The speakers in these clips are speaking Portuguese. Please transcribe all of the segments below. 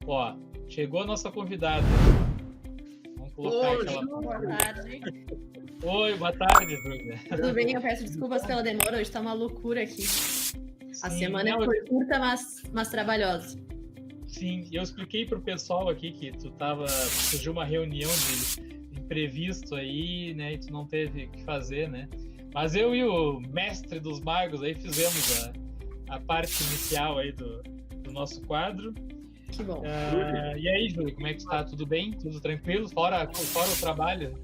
Ó, chegou a nossa convidada. Vamos colocar aquela... Boa tarde. Oi, boa tarde, Júlia. Tudo bem? Eu peço desculpas pela demora, hoje tá uma loucura aqui. A semana foi curta, mas trabalhosa. Sim, eu expliquei pro pessoal aqui que surgiu uma reunião de imprevisto aí, né, e tu não teve o que fazer, né? Mas eu e o mestre dos magos aí fizemos a parte inicial aí do nosso quadro. Que bom. E aí, Júlia, como é que está? Tudo bem? Tudo tranquilo? Fora o trabalho?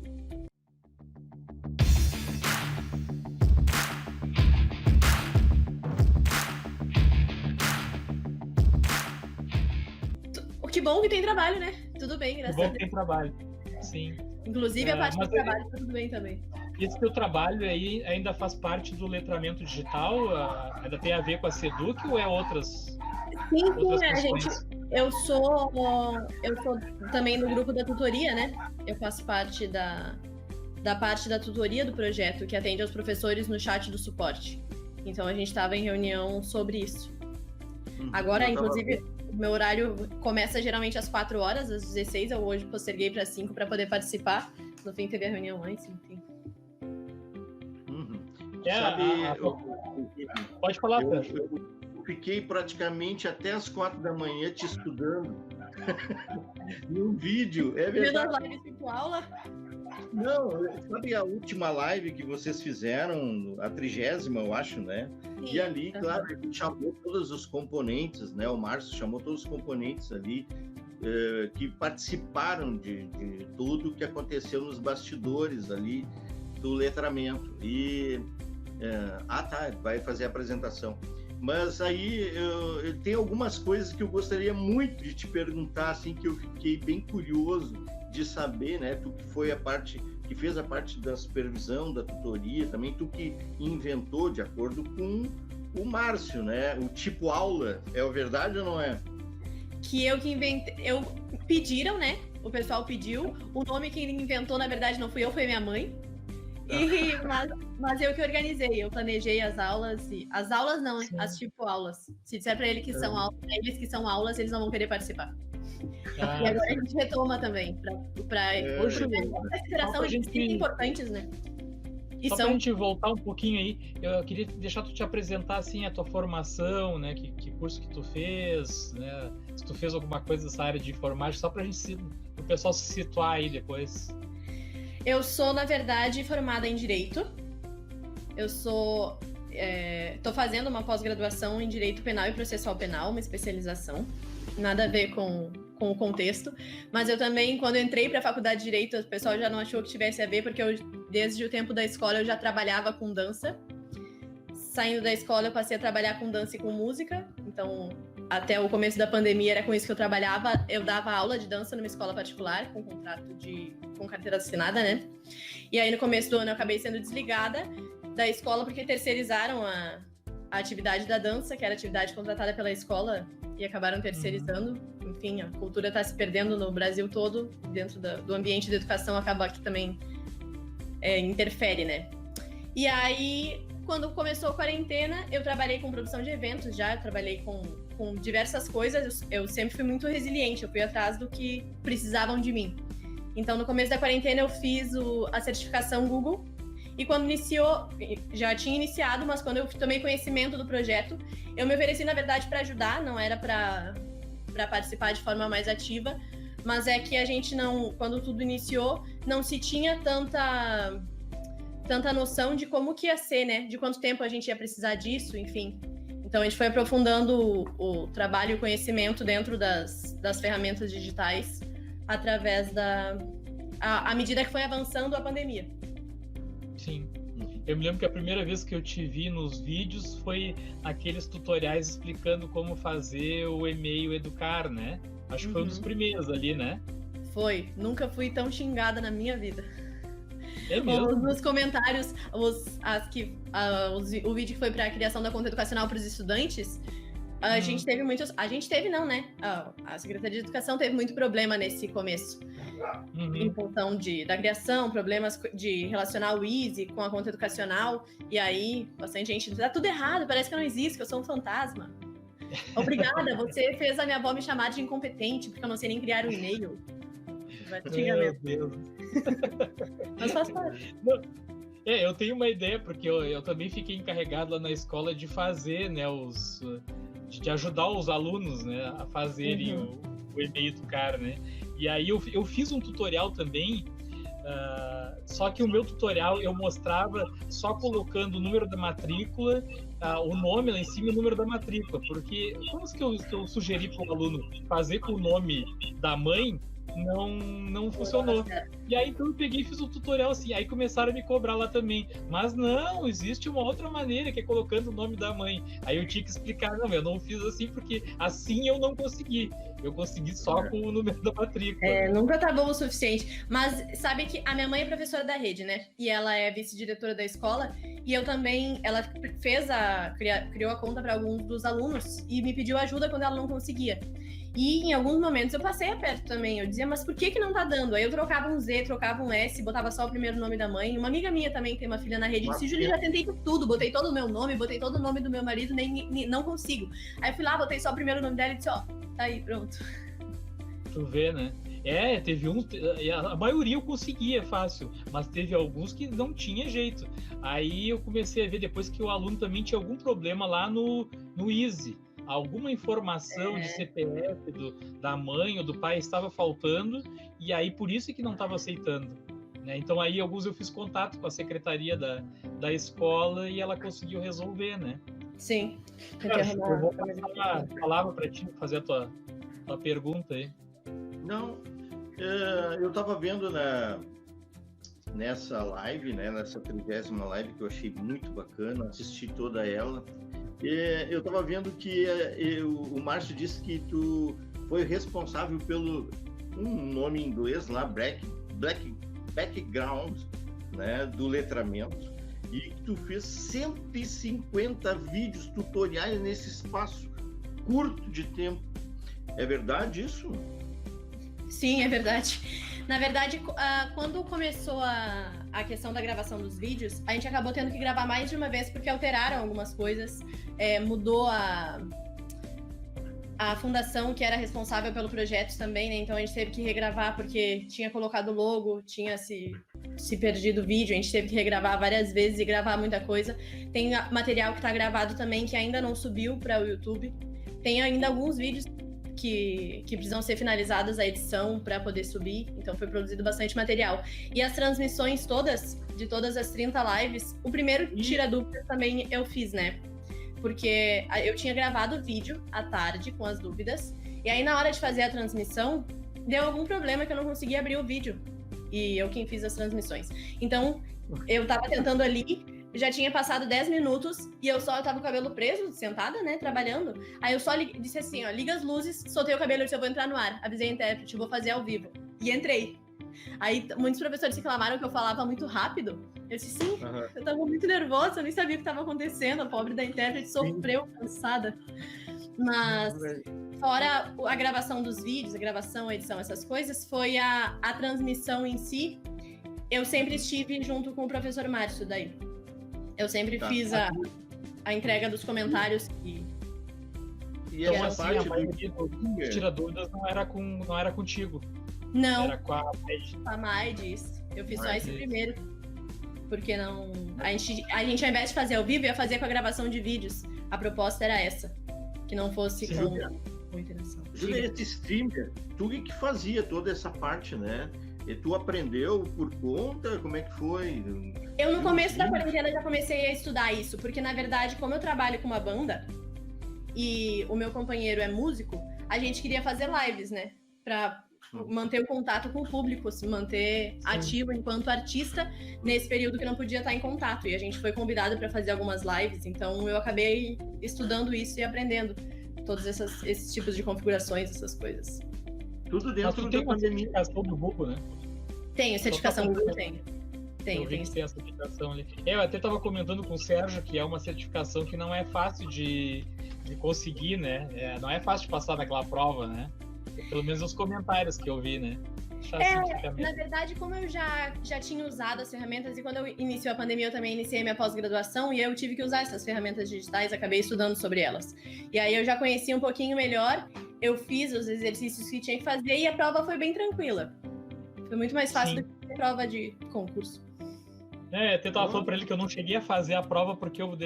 Que bom que tem trabalho, né? Tudo bem, graças a Deus. Que bom que tem trabalho, sim. Inclusive a parte do trabalho tá tudo bem também. Esse teu trabalho aí ainda faz parte do letramento digital? Ainda tem a ver com a Seduc ou é outras? Sim, eu sou também no grupo da tutoria, né? Eu faço parte da parte da tutoria do projeto, que atende aos professores no chat do suporte. Então a gente estava em reunião sobre isso. Agora, inclusive, o meu horário começa geralmente às 4 horas, às 16, eu hoje posterguei para 5 para poder participar. No fim, teve a reunião antes, enfim. Pode falar, eu fiquei praticamente até as 4 da manhã te estudando no vídeo, é verdade. Vendo live tipo aula? Não, sabe a última live que vocês fizeram, a 30ª, eu acho, né? Sim, e ali, claro, a gente chamou todos os componentes, né? O Márcio chamou todos os componentes ali que participaram de tudo que aconteceu nos bastidores ali do letramento. E vai fazer a apresentação. Mas aí eu tenho algumas coisas que eu gostaria muito de te perguntar, assim, que eu fiquei bem curioso de saber, né? Tu que foi que fez a parte da supervisão, da tutoria, também tu que inventou, de acordo com o Márcio, né? O tipo aula, é verdade ou não é? Que inventei, pediram, né? O pessoal pediu. O nome que ele inventou, na verdade, não fui eu, foi minha mãe. Mas eu que organizei, eu planejei as aulas. As aulas não, sim. As tipo aulas. Se disser para eles que são aulas, eles que são aulas, eles não vão querer participar. E agora a gente retoma também, para consideração de que são importantes, né? Só pra gente voltar um pouquinho aí, eu queria deixar tu te apresentar assim a tua formação, né? Que curso que tu fez, né? Se tu fez alguma coisa nessa área de informática, só pra gente o pessoal se situar aí depois. Eu sou, na verdade, formada em Direito. Eu tô fazendo uma pós-graduação em Direito Penal e Processual Penal, uma especialização. Nada a ver com o contexto. Mas eu também, quando entrei para a faculdade de Direito, o pessoal já não achou que tivesse a ver, porque desde o tempo da escola eu já trabalhava com dança. Saindo da escola eu passei a trabalhar com dança e com música. Então, até o começo da pandemia era com isso que eu trabalhava. Eu dava aula de dança numa escola particular, com contrato com carteira assinada, né? E aí no começo do ano eu acabei sendo desligada da escola porque terceirizaram a atividade da dança, que era atividade contratada pela escola, e acabaram terceirizando. Enfim, a cultura está se perdendo no Brasil todo, dentro do ambiente da educação, acaba que também interfere, né? E aí, quando começou a quarentena, eu trabalhei com produção de eventos já, trabalhei com diversas coisas, eu sempre fui muito resiliente, eu fui atrás do que precisavam de mim. Então, no começo da quarentena, eu fiz a certificação Google, e quando iniciou, já tinha iniciado, mas quando eu tomei conhecimento do projeto, eu me ofereci, na verdade, para ajudar, não era para participar de forma mais ativa, mas é que a gente não, quando tudo iniciou, não se tinha tanta noção de como que ia ser, né? De quanto tempo a gente ia precisar disso, enfim. Então, a gente foi aprofundando o trabalho e o conhecimento dentro das ferramentas digitais através à medida que foi avançando a pandemia. Sim. Eu me lembro que a primeira vez que eu te vi nos vídeos foi aqueles tutoriais explicando como fazer o e-mail educar, né? Acho que foi um dos primeiros ali, né? Foi. Nunca fui tão xingada na minha vida. É mesmo? Nos comentários, o vídeo que foi para a criação da conta educacional para os estudantes, a gente teve muitos... A gente teve não, né? A Secretaria de Educação teve muito problema nesse começo. Em função da criação, problemas de relacionar o Easy com a conta educacional. E aí, bastante gente... Tá tudo errado, parece que eu não existo, que eu sou um fantasma. Obrigada, você fez a minha avó me chamar de incompetente, porque eu não sei nem criar um e-mail. Meu Deus. Mas faz parte. Eu tenho uma ideia, porque eu também fiquei encarregado lá na escola de fazer, né, de ajudar os alunos, né, a fazerem o e-mail do cara, né? E aí eu fiz um tutorial também, só que o meu tutorial eu mostrava só colocando o número da matrícula, o nome lá em cima e o número da matrícula, porque como que eu sugeri para o aluno fazer com o nome da mãe, não funcionou. E aí então eu peguei e fiz um tutorial assim, aí começaram a me cobrar lá também, mas não, existe uma outra maneira, que é colocando o nome da mãe. Aí eu tinha que explicar, não, eu não fiz assim porque assim eu não consegui, eu consegui só com o número da matrícula. Nunca tá bom o suficiente, mas sabe que a minha mãe é professora da rede, né, e ela é vice-diretora da escola, e eu também, ela criou a conta para alguns dos alunos e me pediu ajuda quando ela não conseguia. E em alguns momentos eu passei aperto também. Eu dizia, mas por que não tá dando? Aí eu trocava um Z, trocava um S, botava só o primeiro nome da mãe. Uma amiga minha também tem uma filha na rede, disse, Júlia, já tentei tudo, botei todo o meu nome, botei todo o nome do meu marido, nem não consigo. Aí eu fui lá, botei só o primeiro nome dela e disse, ó, tá aí, pronto. Tu vê, né? Teve a maioria eu conseguia fácil, mas teve alguns que não tinha jeito. Aí eu comecei a ver depois que o aluno também tinha algum problema lá no Easy. Alguma informação de CPF da mãe ou do pai estava faltando, e aí por isso que não estava aceitando, né? Então aí alguns eu fiz contato com a secretaria da escola e ela conseguiu resolver, né? Sim. Eu vou passar a palavra para ti, fazer a tua pergunta aí. Não, eu estava vendo nessa live, né, nessa 30ª live, que eu achei muito bacana, assisti toda ela. Eu estava vendo que o Márcio disse que tu foi responsável pelo um nome em inglês lá, background, né, do letramento, e que tu fez 150 vídeos tutoriais nesse espaço curto de tempo. É verdade isso? Sim, é verdade. Na verdade, quando começou a questão da gravação dos vídeos, a gente acabou tendo que gravar mais de uma vez porque alteraram algumas coisas, mudou a fundação que era responsável pelo projeto também, né? Então a gente teve que regravar porque tinha colocado o logo, tinha se perdido o vídeo, a gente teve que regravar várias vezes e gravar muita coisa. Tem material que está gravado também que ainda não subiu para o YouTube. Tem ainda alguns vídeos que precisam ser finalizadas a edição para poder subir, então foi produzido bastante material. E as transmissões todas, de todas as 30 lives, o primeiro Tira Dúvidas também eu fiz, né? Porque eu tinha gravado o vídeo à tarde com as dúvidas, e aí na hora de fazer a transmissão, deu algum problema que eu não conseguia abrir o vídeo, e eu quem fiz as transmissões. Então, eu tava tentando ali, já tinha passado 10 minutos e eu tava com o cabelo preso, sentada, né, trabalhando. Aí eu só disse assim, ó, liga as luzes, soltei o cabelo e disse, eu vou entrar no ar. Avisei a intérprete, vou fazer ao vivo. E entrei. Aí muitos professores reclamaram que eu falava muito rápido. Eu disse, sim, eu tava muito nervosa, eu nem sabia o que estava acontecendo. A pobre da intérprete sofreu, cansada. Mas, fora a gravação dos vídeos, a gravação, a edição, essas coisas, foi a transmissão em si. Eu sempre estive junto com o professor Márcio daí. Eu sempre fiz a entrega dos comentários e essa parte do Tira Dúvidas não era contigo. Não. Era com a Maide. Com a Maide, isso. Eu fiz só esse primeiro. Porque não... A gente, ao invés de fazer ao vivo, ia fazer com a gravação de vídeos. A proposta era essa. Que não fosse com interação. Júlia, esse streamer, tu que fazia toda essa parte, né? E tu aprendeu por conta? Como é que foi? Eu, no começo da quarentena, já comecei a estudar isso. Porque, na verdade, como eu trabalho com uma banda e o meu companheiro é músico, a gente queria fazer lives, né? Pra manter o contato com o público, se manter ativo enquanto artista nesse período que não podia estar em contato. E a gente foi convidado para fazer algumas lives, então eu acabei estudando isso e aprendendo todos esses tipos de configurações, essas coisas. Tudo dentro da pandemia. Certificação do Google, né? Tenho, certificação do Google, tenho. Tem essa certificação ali. Eu até estava comentando com o Sérgio que é uma certificação que não é fácil de conseguir, né? Não é fácil de passar naquela prova, né? Pelo menos os comentários que eu vi, né? Na verdade, como eu já tinha usado as ferramentas, e quando eu iniciei a pandemia, eu também iniciei minha pós-graduação, e eu tive que usar essas ferramentas digitais, acabei estudando sobre elas. E aí eu já conhecia um pouquinho melhor, eu fiz os exercícios que tinha que fazer, e a prova foi bem tranquila. Foi muito mais fácil do que a prova de concurso. Eu tava falando pra ele que eu não cheguei a fazer a prova porque eu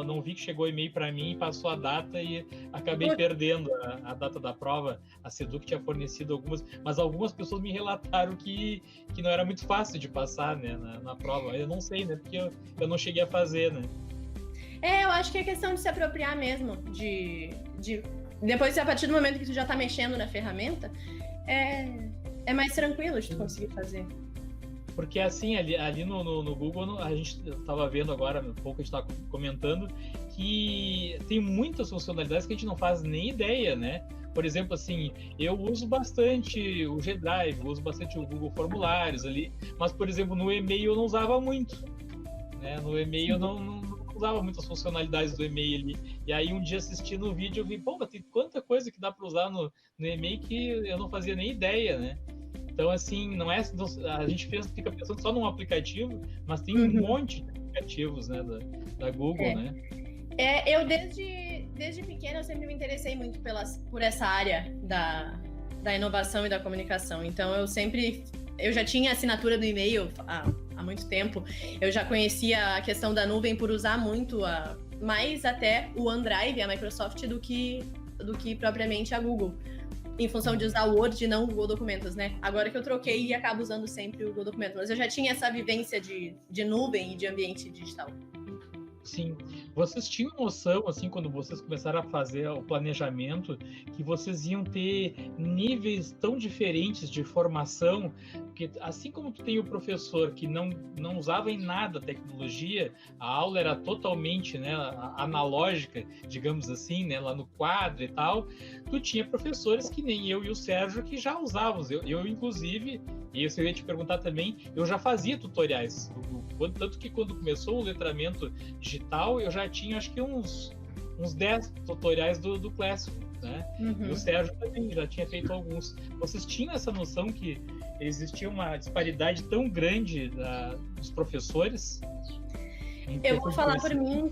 não vi que chegou e-mail pra mim, passou a data e acabei perdendo a data da prova. A Seduc tinha fornecido algumas, mas algumas pessoas me relataram que não era muito fácil de passar, né, na prova. Eu não sei, né, porque eu não cheguei a fazer, né. Eu acho que é questão de se apropriar mesmo, depois, a partir do momento que tu já tá mexendo na ferramenta, é mais tranquilo de tu conseguir fazer. Porque assim, ali no Google, a gente estava vendo agora, um pouco a gente estava comentando, que tem muitas funcionalidades que a gente não faz nem ideia, né? Por exemplo, assim, eu uso bastante o G-Drive, uso bastante o Google Formulários ali, mas, por exemplo, no e-mail eu não usava muito, né? No e-mail eu não usava muitas funcionalidades do e-mail ali. E aí, um dia assistindo o vídeo, eu vi, pô, mas tem quanta coisa que dá para usar no e-mail que eu não fazia nem ideia, né? Então, assim, não é, a gente fica pensando só num aplicativo, mas tem um monte de aplicativos, né, da Google, né? Eu desde pequena eu sempre me interessei muito por essa área da inovação e da comunicação. Então, eu já tinha assinatura do e-mail há muito tempo. Eu já conhecia a questão da nuvem por usar muito mais até o OneDrive, a Microsoft, do que propriamente a Google. Em função de usar o Word e não o Google Documentos, né? Agora que eu troquei e acabo usando sempre o Google Documentos. Mas eu já tinha essa vivência de nuvem e de ambiente digital. Sim. Vocês tinham noção, assim, quando vocês começaram a fazer o planejamento, que vocês iam ter níveis tão diferentes de formação, porque assim como tu tem o professor que não usava em nada a tecnologia, a aula era totalmente, né, analógica, digamos assim, né, lá no quadro e tal, tu tinha professores que nem eu e o Sérgio que já usavam. Eu inclusive, e isso eu ia te perguntar também, eu já fazia tutoriais, tanto que quando começou o letramento digital, eu já tinha acho que uns 10 tutoriais do Classroom, né? E o Sérgio também já tinha feito alguns. Vocês tinham essa noção que existia uma disparidade tão grande dos professores? Eu vou falar por mim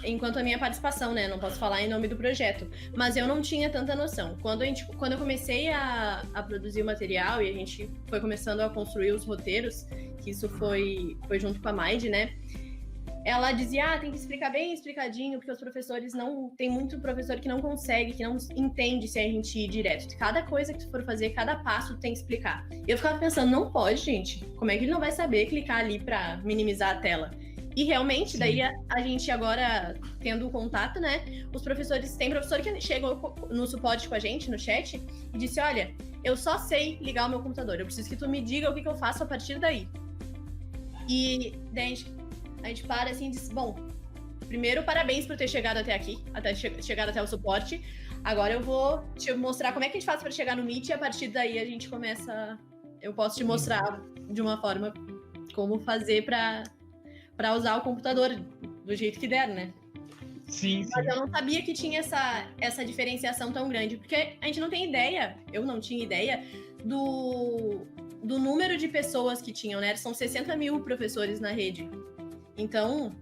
enquanto a minha participação, né? Não posso falar em nome do projeto, mas eu não tinha tanta noção. Quando eu comecei a produzir o material e a gente foi começando a construir os roteiros, que isso foi junto com a Maide, né? Ela dizia, tem que explicar bem explicadinho, porque os professores tem muito professor que não consegue, que não entende se a gente ir direto. Cada coisa que tu for fazer, cada passo tem que explicar. Eu ficava pensando, não pode, gente. Como é que ele não vai saber clicar ali para minimizar a tela? E realmente, sim, daí a gente agora, tendo contato, né? Os professores, tem professor que chegou no suporte com a gente, no chat, e disse, olha, eu só sei ligar o meu computador, eu preciso que tu me diga o que eu faço a partir daí. E daí a gente para assim e diz, bom, primeiro, parabéns por ter chegado até aqui, chegado até o suporte. Agora eu vou te mostrar como é que a gente faz para chegar no Meet, e a partir daí a gente começa, eu posso te mostrar de uma forma como fazer para usar o computador do jeito que der, né? Sim. Mas eu não sabia que tinha essa diferenciação tão grande, porque a gente não tem ideia, eu não tinha ideia do número de pessoas que tinham, né? São 60 mil professores na rede. Então,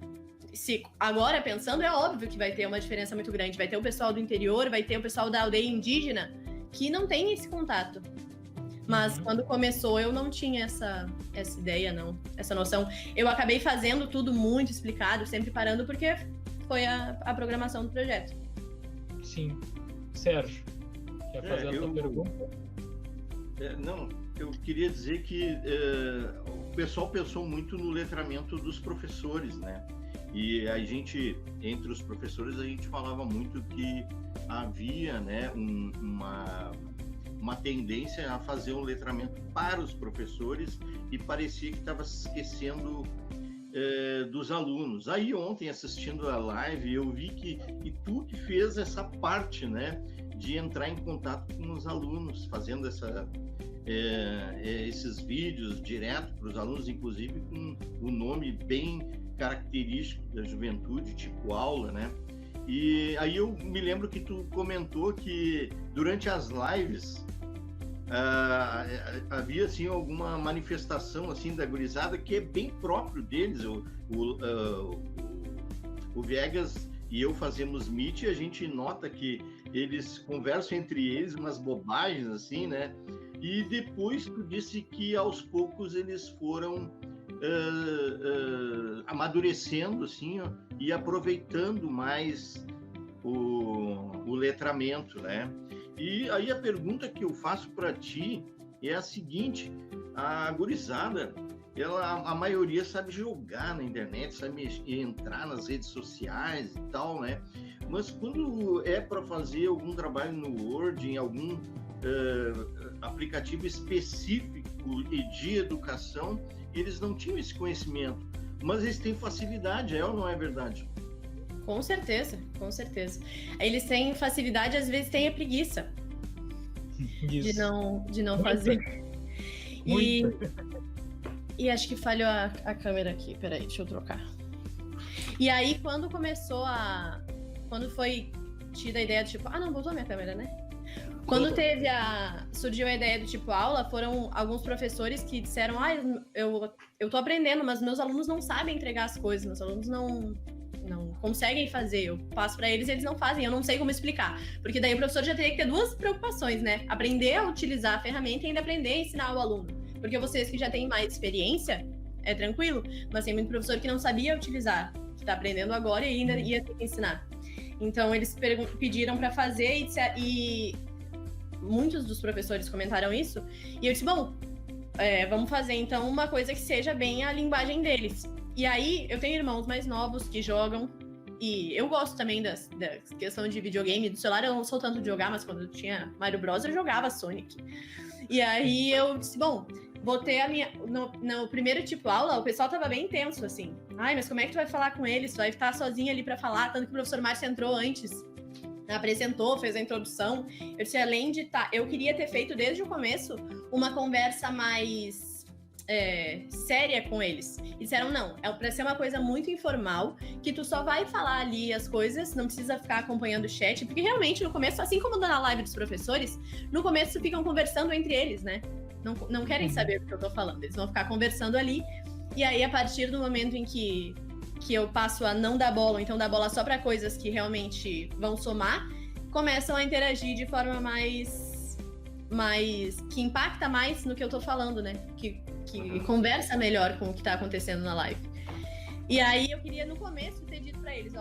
agora pensando, é óbvio que vai ter uma diferença muito grande. Vai ter o pessoal do interior, vai ter o pessoal da aldeia indígena, que não tem esse contato. Mas quando começou, eu não tinha essa ideia, não, essa noção. Eu acabei fazendo tudo muito explicado, sempre parando, porque foi a programação do projeto. Sim. Sérgio, quer fazer a tua pergunta? Não, eu queria dizer que o pessoal pensou muito no letramento dos professores, né? E a gente, entre os professores, a gente falava muito que havia, né, uma tendência a fazer um letramento para os professores e parecia que estava se esquecendo dos alunos. Aí ontem, assistindo a live, eu vi que tu que fez essa parte, né, de entrar em contato com os alunos, fazendo esses vídeos direto para os alunos, inclusive com o nome bem característico da juventude, tipo aula, né? E aí eu me lembro que tu comentou que durante as lives havia assim alguma manifestação assim da gurizada que é bem próprio deles. O Viegas e eu fazemos Meet e a gente nota que eles conversam entre eles umas bobagens assim, né? E depois tu disse que aos poucos eles foram amadurecendo assim, ó, e aproveitando mais o letramento, né? E aí a pergunta que eu faço para ti é a seguinte: a gurizada, a maioria sabe jogar na internet, sabe entrar nas redes sociais e tal, né? Mas quando é para fazer algum trabalho no Word, em algum aplicativo específico e de educação, eles não tinham esse conhecimento, mas eles têm facilidade, é ou não é verdade? Com certeza, com certeza. Eles têm facilidade, às vezes têm a preguiça de não fazer. E acho que falhou a câmera aqui, peraí, deixa eu trocar. E aí, quando foi tida a ideia do tipo, não botou minha câmera, né? Quando surgiu a ideia do tipo aula, foram alguns professores que disseram, eu tô aprendendo, mas meus alunos não sabem entregar as coisas, meus alunos não conseguem fazer, eu passo para eles e eles não fazem, eu não sei como explicar. Porque daí o professor já teria que ter duas preocupações, né? Aprender a utilizar a ferramenta e ainda aprender a ensinar o aluno. Porque vocês que já têm mais experiência, é tranquilo, mas tem muito professor que não sabia utilizar, que tá aprendendo agora e ainda ia ter que ensinar. Então eles pediram para fazer e muitos dos professores comentaram isso, e eu disse, vamos fazer então uma coisa que seja bem a linguagem deles. E aí, eu tenho irmãos mais novos que jogam, e eu gosto também da questão de videogame. Do celular eu não sou tanto de jogar, mas quando eu tinha Mario Bros, eu jogava Sonic. E aí eu disse, botei no primeiro tipo aula, o pessoal tava bem intenso, assim. Mas como é que tu vai falar com eles? Tu vai estar sozinha ali pra falar, tanto que o professor Márcio entrou antes, apresentou, fez a introdução. Eu disse, além de eu queria ter feito desde o começo uma conversa mais séria com eles. E disseram, não, é pra ser uma coisa muito informal, que tu só vai falar ali as coisas, não precisa ficar acompanhando o chat, porque realmente no começo, assim como na live dos professores, no começo ficam conversando entre eles, né? Não querem saber do que eu tô falando, eles vão ficar conversando ali, e aí a partir do momento em que eu passo a não dar bola, ou então dar bola só pra coisas que realmente vão somar, começam a interagir de forma mais que impacta mais no que eu tô falando, né? Que conversa melhor com o que tá acontecendo na live. E aí eu queria no começo ter dito pra eles,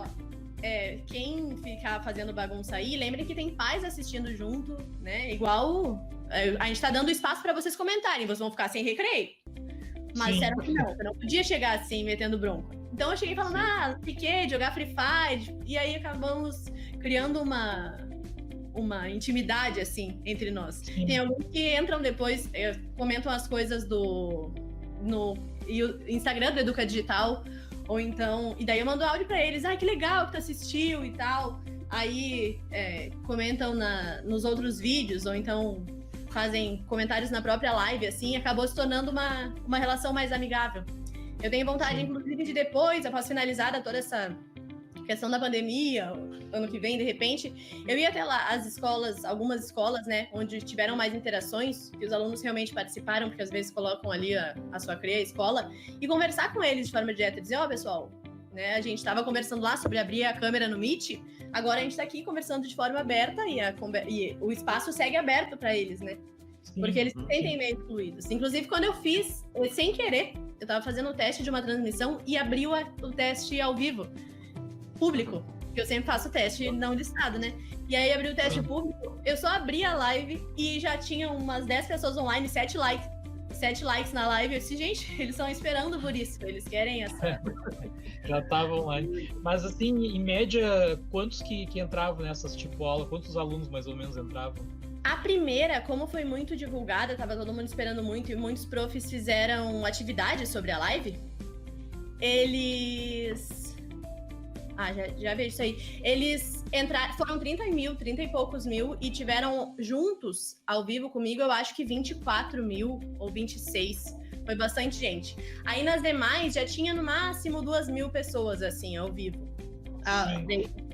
quem ficar fazendo bagunça aí, lembrem que tem pais assistindo junto, né? Igual a gente tá dando espaço pra vocês comentarem, vocês vão ficar sem recreio. Mas disseram que não, eu não podia chegar assim, metendo bronca. Então eu cheguei falando, fiquei de jogar Free Fire, e aí acabamos criando uma intimidade, assim, entre nós. Sim. Tem alguns que entram depois, comentam as coisas no Instagram do Educa Digital, ou então... E daí eu mando áudio pra eles, que legal que tu assistiu e tal. Aí comentam nos outros vídeos, ou então fazem comentários na própria live, assim, acabou se tornando uma relação mais amigável. Eu tenho vontade, sim, inclusive, de depois, após finalizada toda essa questão da pandemia, ano que vem, de repente, eu ia até lá algumas escolas, né, onde tiveram mais interações, que os alunos realmente participaram, porque às vezes colocam ali a sua CREA, a escola, e conversar com eles de forma direta, dizer, pessoal, né, a gente estava conversando lá sobre abrir a câmera no Meet, agora a gente está aqui conversando de forma aberta e o espaço segue aberto para eles, né? Sim. Porque eles se sentem meio excluídos. Inclusive, quando eu fiz, sem querer, eu estava fazendo um teste de uma transmissão e abriu o teste ao vivo, público, que eu sempre faço teste não listado, né? E aí abriu o teste público, eu só abri a live e já tinha umas 10 pessoas online, 7 likes na live. Eu disse, gente, eles estão esperando por isso, eles querem essa... Já estavam online. Mas assim, em média, quantos que entravam nessas tipo aula? Quantos alunos mais ou menos entravam? A primeira, como foi muito divulgada, tava todo mundo esperando muito e muitos profs fizeram atividades sobre a live, eles... já vejo isso aí. Eles foram 30 e poucos mil e tiveram juntos, ao vivo comigo, eu acho que 24 mil ou 26. Foi bastante gente. Aí nas demais já tinha no máximo 2.000 pessoas, assim, ao vivo.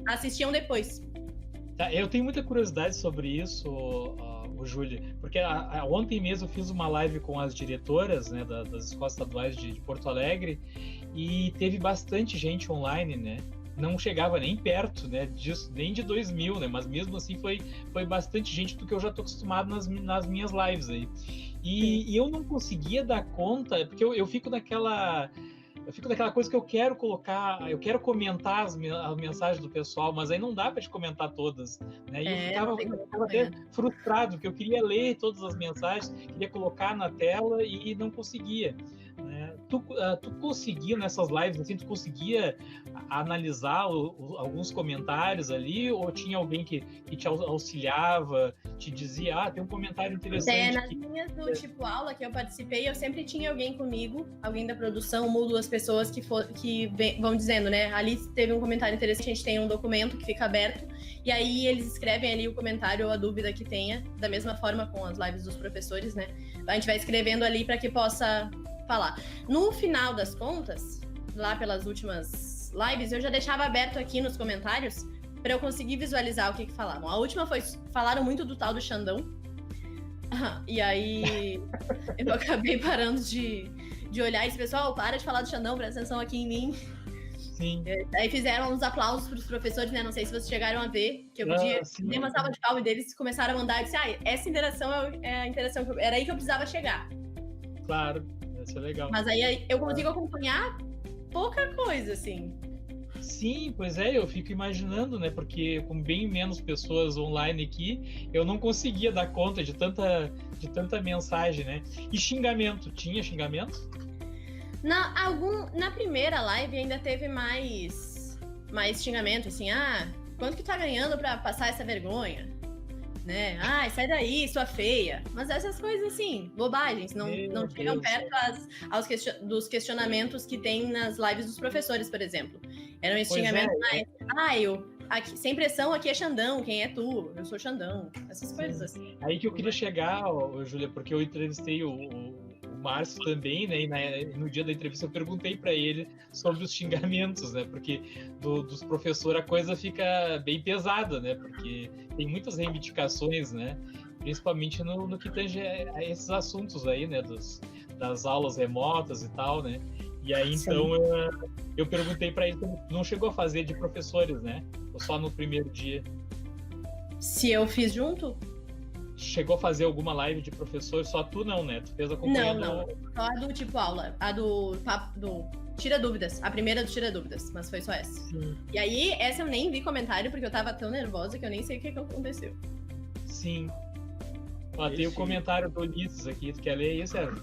Assistiam depois. Tá, eu tenho muita curiosidade sobre isso, o Júlia, porque ontem mesmo eu fiz uma live com as diretoras, né, das escolas estaduais de Porto Alegre, e teve bastante gente online, né? Não chegava nem perto, né, disso, nem de 2.000, né? Mas mesmo assim foi bastante gente do que eu já estou acostumado nas minhas lives aí. E eu não conseguia dar conta, porque eu fico naquela coisa que eu quero colocar, eu quero comentar as mensagens do pessoal, mas aí não dá para te comentar todas, né? E eu ficava até frustrado, porque eu queria ler todas as mensagens, queria colocar na tela e não conseguia, né? Tu conseguia nessas lives, assim, tu conseguia analisar alguns comentários ali, ou tinha alguém que te auxiliava, te dizia, tem um comentário interessante. Nas minhas do tipo aula que eu participei, eu sempre tinha alguém comigo, alguém da produção, uma ou duas pessoas que vão dizendo, né? Ali teve um comentário interessante, a gente tem um documento que fica aberto, e aí eles escrevem ali o comentário ou a dúvida que tenha, da mesma forma com as lives dos professores, né? A gente vai escrevendo ali para que possa falar. No final das contas, lá pelas últimas lives, eu já deixava aberto aqui nos comentários para eu conseguir visualizar o que falavam. A última falaram muito do tal do Xandão. E aí eu acabei parando de olhar esse pessoal, para de falar do Xandão, presta atenção aqui em mim. Sim. Aí fizeram uns aplausos para os professores, né? Não sei se vocês chegaram a ver, que eu podia ter uma salva de palmas deles, começaram a mandar e disse, essa interação é a interação que era aí que eu precisava chegar. Claro, isso é legal. Mas aí eu consigo acompanhar pouca coisa, assim. Sim, pois é, eu fico imaginando, né? Porque com bem menos pessoas online aqui, eu não conseguia dar conta de tanta mensagem, né? E xingamento, tinha xingamento? Na primeira live ainda teve mais xingamento, assim, quanto que tá ganhando pra passar essa vergonha? Né? Sai daí, sua feia. Mas essas coisas, assim, bobagens, não chegam perto dos questionamentos que tem nas lives dos professores, por exemplo. Eram esses xingamentos mais, sem pressão, aqui é Xandão, quem é tu? Eu sou Xandão. Essas coisas, assim. Aí que eu queria chegar, Júlia, porque eu entrevistei o Márcio também, né? E no dia da entrevista eu perguntei para ele sobre os xingamentos, né? Porque dos professores a coisa fica bem pesada, né? Porque tem muitas reivindicações, né? Principalmente no que tange a esses assuntos aí, né? Das aulas remotas e tal, né? E aí, então, eu perguntei para ele, não chegou a fazer de professores, né? Ou só no primeiro dia? Se eu fiz junto? Chegou a fazer alguma live de professor? Só tu não, né? Tu fez acompanhando... Não. Só a do tipo aula. A do Tira Dúvidas. A primeira do Tira Dúvidas, mas foi só essa. Sim. E aí, essa eu nem vi comentário, porque eu tava tão nervosa que eu nem sei o que aconteceu. Sim. Tem o comentário do Ulisses aqui. Tu quer ler isso, Sérgio?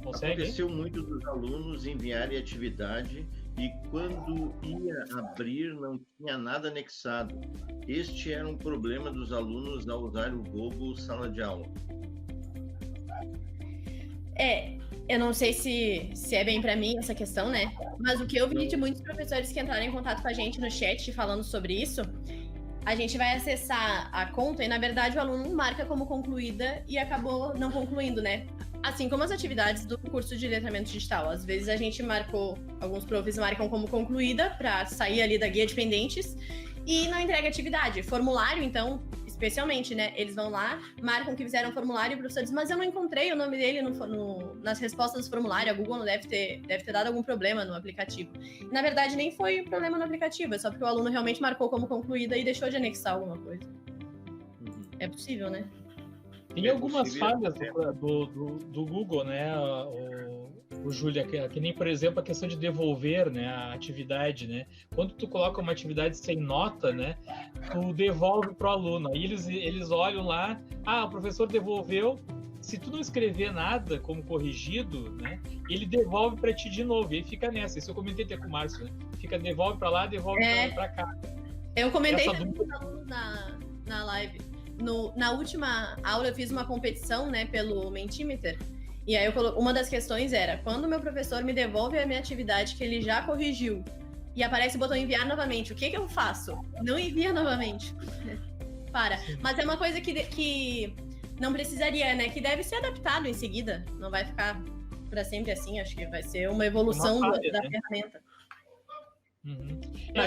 Consegue? Aconteceu muito dos alunos enviarem atividade e quando ia abrir não tinha nada anexado. Este era um problema dos alunos ao usar o Google Sala de Aula. Eu não sei se é bem para mim essa questão, né? Mas o que eu vi de muitos professores que entraram em contato com a gente no chat falando sobre isso, a gente vai acessar a conta e, na verdade, o aluno marca como concluída e acabou não concluindo, né? Assim como as atividades do curso de letramento digital. Às vezes a gente alguns profs marcam como concluída para sair ali da guia de pendentes e não entrega atividade. Formulário, então, especialmente, né? Eles vão lá, marcam que fizeram formulário e o professor diz, mas eu não encontrei o nome dele nas respostas do formulário, a Google não deve ter dado algum problema no aplicativo. E, na verdade, nem foi problema no aplicativo, é só porque o aluno realmente marcou como concluída e deixou de anexar alguma coisa. É possível, né? Tem algumas falhas do Google, né, o Júlia, que nem, por exemplo, a questão de devolver, né, a atividade, né? Quando tu coloca uma atividade sem nota, né, tu devolve para o aluno. Aí eles olham lá, o professor devolveu. Se tu não escrever nada como corrigido, né, ele devolve para ti de novo. E aí fica nessa. Isso eu comentei até com o Márcio, né? Devolve para lá, devolve para cá. Eu comentei com os alunos na live. Na última aula eu fiz uma competição, né, pelo Mentimeter, e aí uma das questões era, quando o meu professor me devolve a minha atividade que ele já corrigiu e aparece o botão enviar novamente, o que eu faço? Não envia novamente. Para. Mas é uma coisa que não precisaria, né, que deve ser adaptado em seguida, não vai ficar para sempre assim, acho que vai ser uma evolução da ferramenta. Uhum.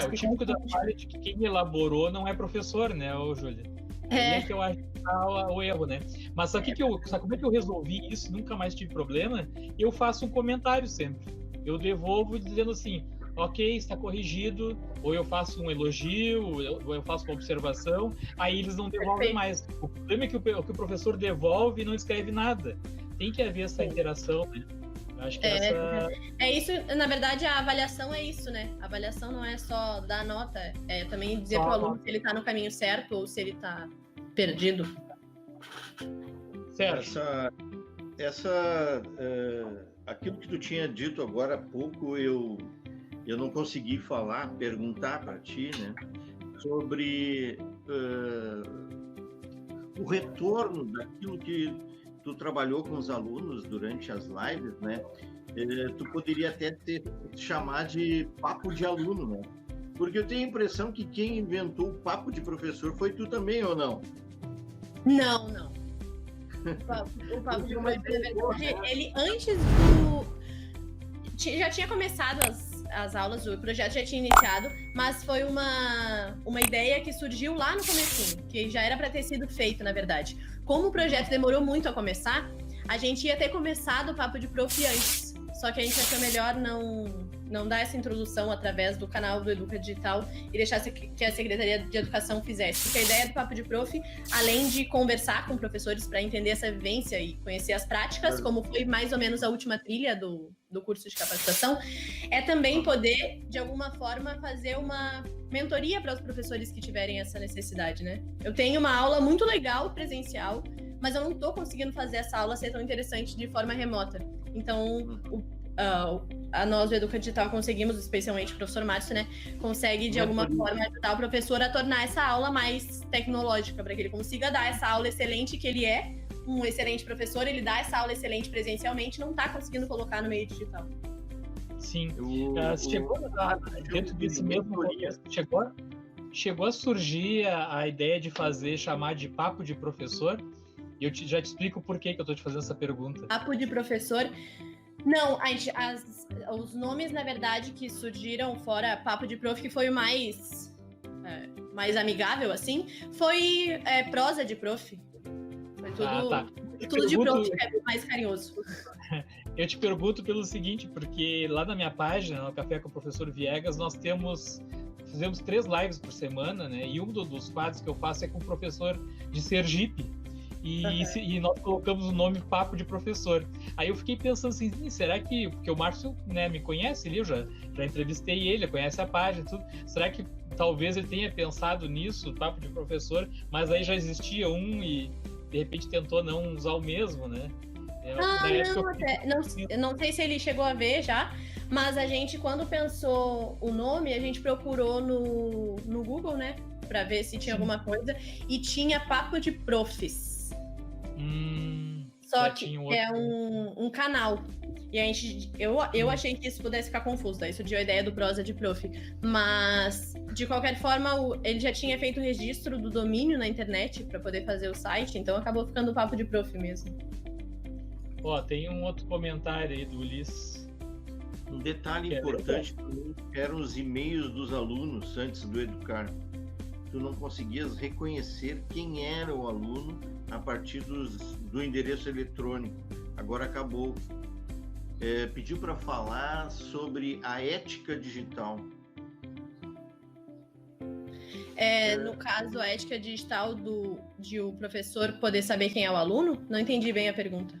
O típico da falha de que quem elaborou não é professor, né, Júlia? Aí é que eu acho que tá o erro, né? Mas sabe como é que eu resolvi isso e nunca mais tive problema? Eu faço um comentário sempre. Eu devolvo dizendo assim, ok, está corrigido, ou eu faço um elogio, ou eu faço uma observação, aí eles não devolvem mais. O problema é que o professor devolve e não escreve nada. Tem que haver essa interação, né? Eu acho que é isso, na verdade, a avaliação é isso, né? A avaliação não é só dar nota, é também dizer para o aluno se ele está no caminho certo ou se ele está perdido. Certo. Aquilo que tu tinha dito agora há pouco, eu não consegui perguntar para ti, né? Sobre o retorno daquilo que tu trabalhou com os alunos durante as lives, né? Tu poderia até chamar de papo de aluno, né? Porque eu tenho a impressão que quem inventou o papo de professor foi tu também, ou não? Não. O papo de professor, na verdade, ele antes já tinha começado as aulas, o projeto já tinha iniciado, mas foi uma ideia que surgiu lá no comecinho, que já era para ter sido feito, na verdade. Como o projeto demorou muito a começar, a gente ia ter começado o Papo de Prof antes, só que a gente achou melhor não dar essa introdução através do canal do Educa Digital e deixar que a Secretaria de Educação fizesse. Porque a ideia do Papo de Prof, além de conversar com professores para entender essa vivência e conhecer as práticas, como foi mais ou menos a última trilha do curso de capacitação, é também poder, de alguma forma, fazer uma mentoria para os professores que tiverem essa necessidade, né? Eu tenho uma aula muito legal presencial, mas eu não estou conseguindo fazer essa aula ser tão interessante de forma remota. Então, nós do Educa Digital conseguimos, especialmente o professor Márcio, né, consegue de alguma forma ajudar o professor a tornar essa aula mais tecnológica, para que ele consiga dar essa aula excelente que ele é, um excelente professor, ele dá essa aula excelente presencialmente, não está conseguindo colocar no meio digital. Sim. Dentro desse mesmo contexto, chegou a surgir a ideia de chamar de papo de professor, e eu já te explico por que eu estou te fazendo essa pergunta. Papo de professor... Não, os nomes, na verdade, que surgiram fora Papo de Prof, que foi o mais amigável, assim, foi prosa de prof. Foi tudo de prof, que é mais carinhoso. Eu te pergunto pelo seguinte, porque lá na minha página, no Café com o Professor Viegas, nós fizemos 3 lives por semana, né? E um dos quadros que eu faço é com o professor de Sergipe. E nós colocamos o nome Papo de Professor. Aí eu fiquei pensando assim, será que... Porque o Márcio, né, me conhece ali, eu já entrevistei ele, conhece a página e tudo. Será que talvez ele tenha pensado nisso, Papo de Professor, mas aí já existia um e de repente tentou não usar o mesmo, né? Não sei se ele chegou a ver já, mas a gente, quando pensou o nome, a gente procurou no Google, né? Pra ver se tinha alguma coisa. E tinha Papo de Profs. Só que é um canal. E eu achei que isso pudesse ficar confuso. Daí surgiu a ideia do prosa de prof. Mas, de qualquer forma, ele já tinha feito o registro do domínio na internet para poder fazer o site. Então acabou ficando o Papo de Prof mesmo. Tem um outro comentário aí do Ulisses. Um detalhe importante também eram os e-mails dos alunos antes do Educar. Tu não conseguias reconhecer quem era o aluno a partir do endereço eletrônico. Agora acabou. Pediu para falar sobre a ética digital. No caso, a ética digital de o professor poder saber quem é o aluno? Não entendi bem a pergunta.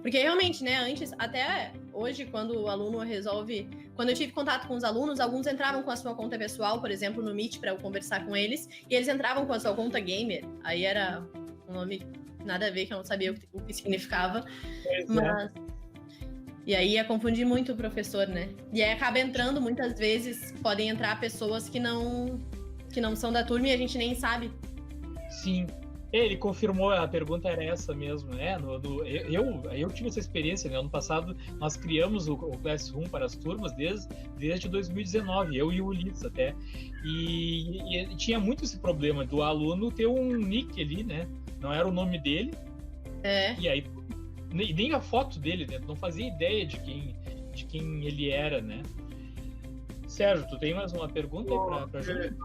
Porque realmente, né, antes, até hoje, quando o aluno resolve... Quando eu tive contato com os alunos, alguns entravam com a sua conta pessoal, por exemplo, no Meet, para eu conversar com eles, e eles entravam com a sua conta gamer. Aí era um nome nada a ver, que eu não sabia o que significava. Mas... E aí ia confundir muito o professor, né? E aí acaba entrando, muitas vezes, podem entrar pessoas que não são da turma e a gente nem sabe. Sim. Ele confirmou, a pergunta era essa mesmo, né? Eu tive essa experiência, né? Ano passado nós criamos o Classroom para as turmas desde 2019, eu e o Ulisses até. E tinha muito esse problema do aluno ter um nick ali, né? Não era o nome dele. E aí, nem a foto dele, né? Não fazia ideia de quem ele era, né? Sérgio, tu tem mais uma pergunta aí pra Júlia?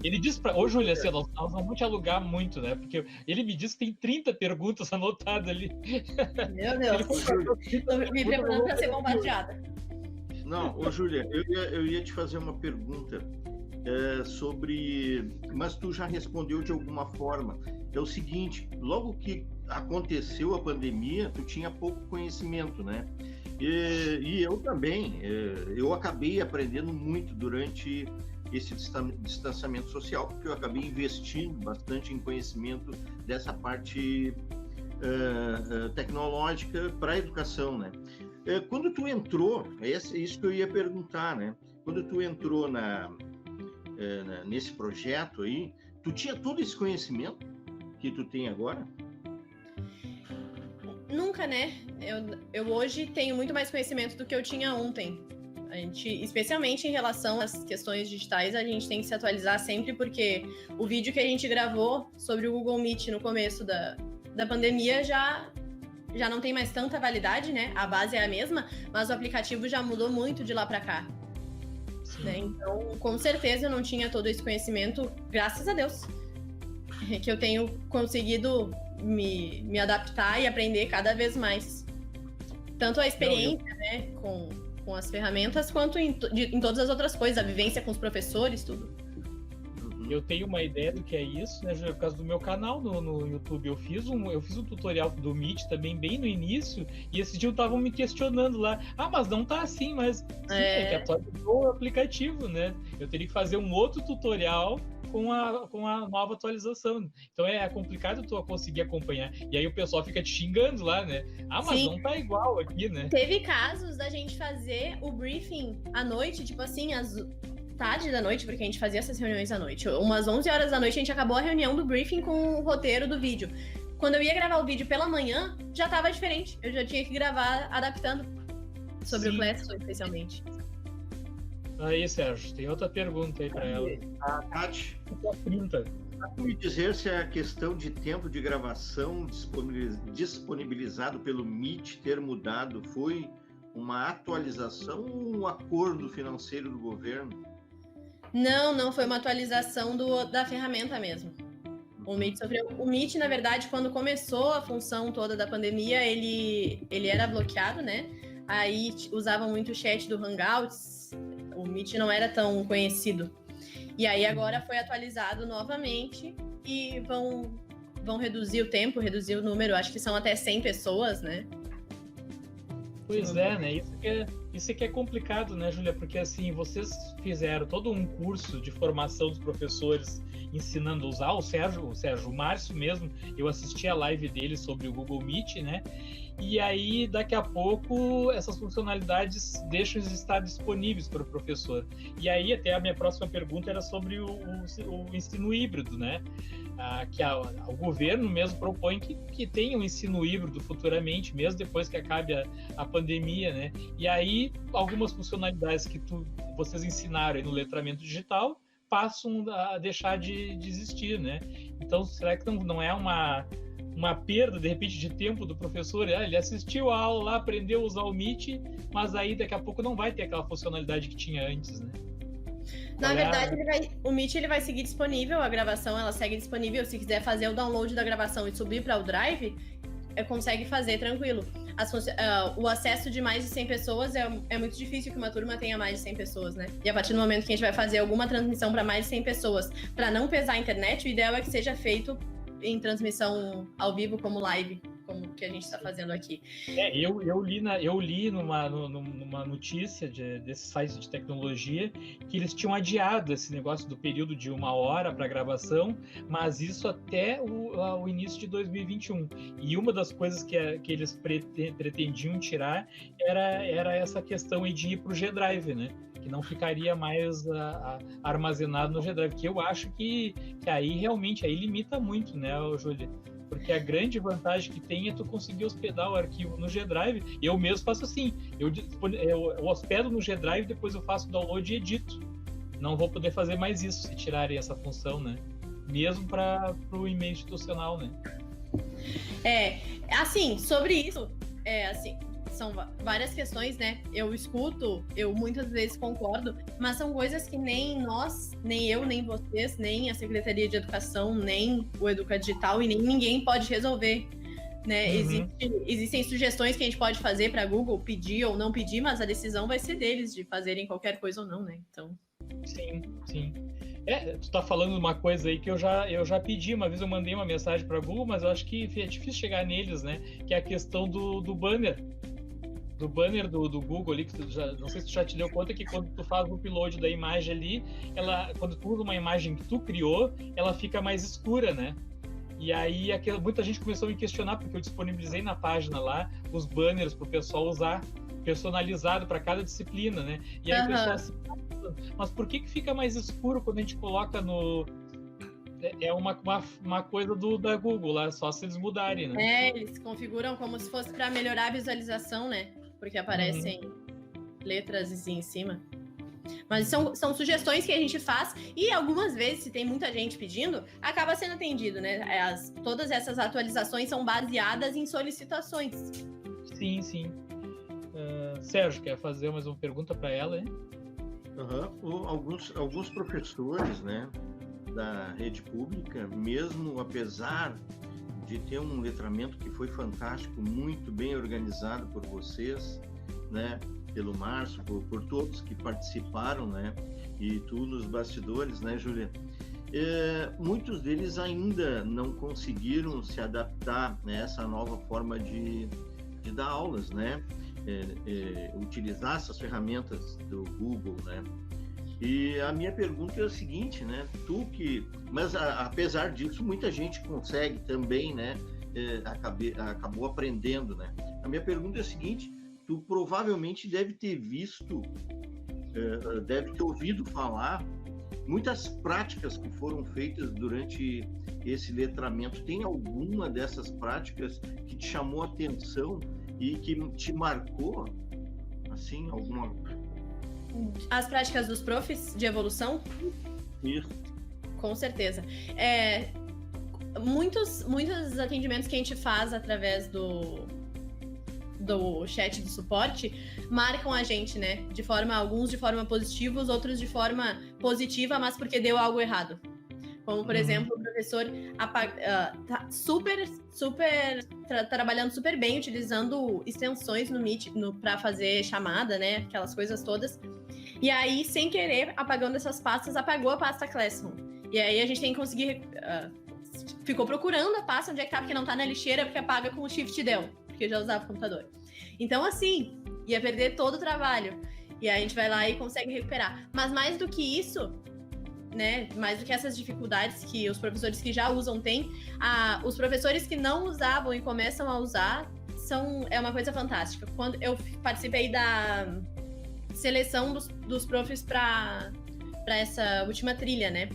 Ele diz pra... Ô, Júlia, assim, nós vamos te alugar muito, né? Porque ele me disse que tem 30 perguntas anotadas ali. Meu Deus. Tô me preparando para ser bombardeada. Não, ô Júlia, eu ia te fazer uma pergunta sobre... Mas tu já respondeu de alguma forma. É o seguinte, logo que aconteceu a pandemia, tu tinha pouco conhecimento, né? E eu também. Eu acabei aprendendo muito durante esse distanciamento social, porque eu acabei investindo bastante em conhecimento dessa parte tecnológica para a educação, né? Quando tu entrou, é isso que eu ia perguntar, né? Quando tu entrou nesse projeto aí, tu tinha todo esse conhecimento que tu tem agora? Nunca, né? Eu hoje tenho muito mais conhecimento do que eu tinha ontem. A gente, especialmente em relação às questões digitais, a gente tem que se atualizar sempre, porque o vídeo que a gente gravou sobre o Google Meet no começo da pandemia já não tem mais tanta validade, né? A base é a mesma, mas o aplicativo já mudou muito de lá para cá. Né? Então, com certeza eu não tinha todo esse conhecimento, graças a Deus, que eu tenho conseguido me adaptar e aprender cada vez mais. Tanto a experiência, né, com as ferramentas, quanto em todas as outras coisas, a vivência com os professores, tudo. Eu tenho uma ideia do que é isso, né, por causa do meu canal no YouTube. Eu fiz um tutorial do Meet também bem no início, e esse dia estavam me questionando lá. Mas não tá assim, mas sim, é que atualizou o aplicativo, né? Eu teria que fazer um outro tutorial com a nova atualização. Então é complicado tu conseguir acompanhar. E aí o pessoal fica te xingando lá, né? Mas sim, não tá igual aqui, né? Teve casos da gente fazer o briefing à noite, tipo assim, tarde da noite, porque a gente fazia essas reuniões à noite. Umas 11 horas da noite a gente acabou a reunião do briefing com o roteiro do vídeo. Quando eu ia gravar o vídeo pela manhã, já tava diferente. Eu já tinha que gravar adaptando. Sobre o Classroom, especialmente. Aí, Sérgio, tem outra pergunta aí pra ela. A Tati, me dizer se a questão de tempo de gravação disponibilizado pelo Meet ter mudado foi uma atualização ou um acordo financeiro do governo? Não foi uma atualização da ferramenta mesmo. O Meet, na verdade, quando começou a função toda da pandemia, ele era bloqueado, né? Aí usavam muito o chat do Hangouts, o Meet não era tão conhecido. E aí agora foi atualizado novamente e vão reduzir o tempo, reduzir o número, acho que são até 100 pessoas, né? Pois é, né? Isso que é complicado, né, Júlia? Porque assim, vocês fizeram todo um curso de formação dos professores ensinando a usar o Márcio mesmo, eu assisti a live dele sobre o Google Meet, né? E aí, daqui a pouco, essas funcionalidades deixam de estar disponíveis para o professor. E aí, até a minha próxima pergunta era sobre o ensino híbrido, né? Que o governo mesmo propõe que tenha um ensino híbrido futuramente, mesmo depois que acabe a pandemia, né? E aí, algumas funcionalidades que vocês ensinaram aí no letramento digital passam a deixar de existir, né? Então, será que não é uma perda, de repente, de tempo do professor? Ele assistiu a aula lá, aprendeu a usar o Meet, mas aí daqui a pouco não vai ter aquela funcionalidade que tinha antes, né? Na verdade, o Meet ele vai seguir disponível, a gravação ela segue disponível. Se quiser fazer o download da gravação e subir para o Drive, consegue fazer tranquilo. O acesso de mais de 100 pessoas é muito difícil que uma turma tenha mais de 100 pessoas, né? E a partir do momento que a gente vai fazer alguma transmissão para mais de 100 pessoas, para não pesar a internet, o ideal é que seja feito em transmissão ao vivo como live, como que a gente está fazendo aqui. Eu li numa notícia desse site de tecnologia que eles tinham adiado esse negócio do período de 1 hora para gravação, mas isso até o início de 2021. E uma das coisas que eles pretendiam tirar era essa questão aí de ir para o G-Drive, né? Que não ficaria mais armazenado no G-Drive, que eu acho que aí realmente limita muito, né, Júlia? Porque a grande vantagem que tem é tu conseguir hospedar o arquivo no G-Drive. Eu mesmo faço assim, eu hospedo no G-Drive, depois eu faço o download e edito. Não vou poder fazer mais isso se tirarem essa função, né? Mesmo para o e-mail institucional, né? Assim, sobre isso, são várias questões, né? Eu escuto, eu muitas vezes concordo, mas são coisas que nem nós, nem eu, nem vocês, nem a Secretaria de Educação, nem o Educa Digital e nem ninguém pode resolver, né? Existem sugestões que a gente pode fazer para Google, pedir ou não pedir, mas a decisão vai ser deles de fazerem qualquer coisa ou não, né? Então... Sim. Tu tá falando uma coisa aí que eu já pedi, uma vez eu mandei uma mensagem para Google, mas eu acho que é difícil chegar neles, né? Que é a questão do banner. Do banner do Google ali, que não sei se tu já te deu conta que quando tu faz o upload da imagem ali, quando tu usa uma imagem que tu criou, ela fica mais escura, né? E aí muita gente começou a me questionar, porque eu disponibilizei na página lá os banners pro pessoal usar, personalizado para cada disciplina, né? E aí o pessoal assim, mas por que fica mais escuro quando a gente coloca no... É uma coisa da Google lá, só se eles mudarem, né? Eles configuram como se fosse para melhorar a visualização, né? Porque aparecem letras assim em cima. Mas são sugestões que a gente faz e algumas vezes, se tem muita gente pedindo, acaba sendo atendido, né? Todas essas atualizações são baseadas em solicitações. Sim. Sérgio, quer fazer mais uma pergunta para ela, hein? Alguns professores, né, da rede pública, mesmo apesar de ter um letramento que foi fantástico, muito bem organizado por vocês, né, pelo Márcio, por todos que participaram, né, e tu nos bastidores, né, Júlia? Muitos deles ainda não conseguiram se adaptar, né, a essa nova forma de dar aulas, né? Utilizar essas ferramentas do Google, né? E a minha pergunta é a seguinte, né? Mas apesar disso, muita gente consegue também, né? Acabou aprendendo, né? A minha pergunta é a seguinte: tu provavelmente deve ter ouvido falar muitas práticas que foram feitas durante esse letramento. Tem alguma dessas práticas que te chamou a atenção e que te marcou, assim, alguma... As práticas dos profs de evolução? Isso. Com certeza. Muitos atendimentos que a gente faz através do chat do suporte marcam a gente, né? Alguns de forma positiva, os outros de forma positiva, mas porque deu algo errado. Como, por exemplo, o professor tá trabalhando super bem, utilizando extensões no Meet para fazer chamada, né? Aquelas coisas todas. E aí, sem querer, apagando essas pastas, apagou a pasta Classroom. E aí a gente tem que conseguir... ficou procurando a pasta onde é que tá, porque não tá na lixeira, porque apaga com o Shift Del, porque já usava o computador. Então, assim, ia perder todo o trabalho. E aí a gente vai lá e consegue recuperar. Mas mais do que isso... né? Mais do que essas dificuldades que os professores que já usam têm, os professores que não usavam e começam a usar é uma coisa fantástica. Quando eu participei da seleção dos profs para essa última trilha, né?